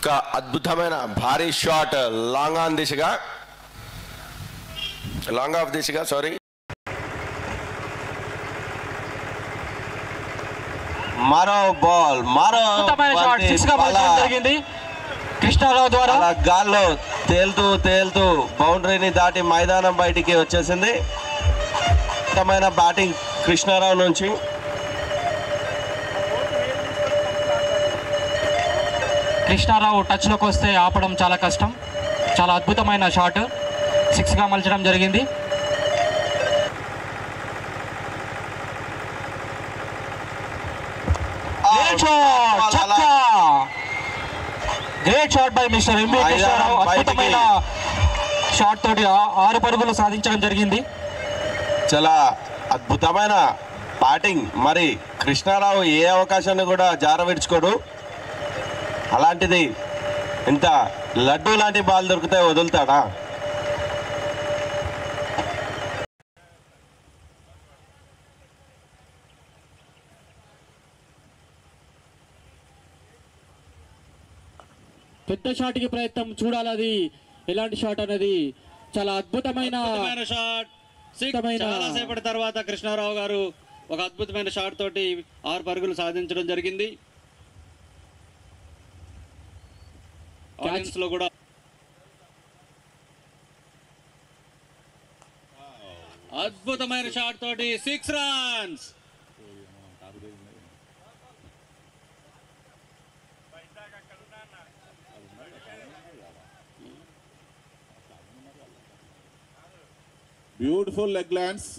ఒక అద్భుతమైన భారీ షాట్ లాంగ్ ఆఫ్ దిశగా సారీ మరో బాల్ జరిగింది కృష్ణారావు ద్వారా గాల్లో తేలుతూ బౌండరీని దాటి మైదానం బయటికి వచ్చేసింది. అద్భుతమైన బ్యాటింగ్ కృష్ణారావు నుంచి. కృష్ణారావు టచ్లోకి వస్తే ఆపడం చాలా కష్టం. చాలా అద్భుతమైన షాట్ 6గా మలచడం జరిగింది. Great shot by mister MV Krishna Rao. అద్భుతమైన షాట్ తోటి 6 పరుగులు సాధించడం జరిగింది. చాలా అద్భుతమైన బ్యాటింగ్. మరి కృష్ణారావు ఏ అవకాశాన్ని కూడా జారవిడ్చుకోడు. అలాంటిది ఇంత లడ్డు లాంటి బాల్ దొరికితే వదులుతాడా? పెద్ద షాట్కి ప్రయత్నం చూడాలి, అది ఎలాంటి షాట్ అనేది. చాలా అద్భుతమైన షాట్. చాలా సేపటి తర్వాత కృష్ణారావు గారు ఒక అద్భుతమైన షాట్ తోటి 6 పరుగులు సాధించడం జరిగింది. ఆడియన్స్ లో కూడా అద్భుతమైన షాట్ తోటి 6 runs. Beautiful leg lands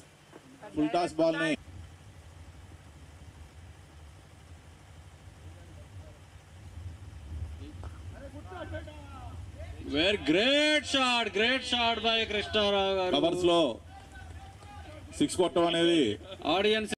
full toss ball ని గ్రేట్ షాట్ బై కృష్ణారావు గారు. కవర్స్ లో 6 కొట్టడం అనేది ఆడియన్స్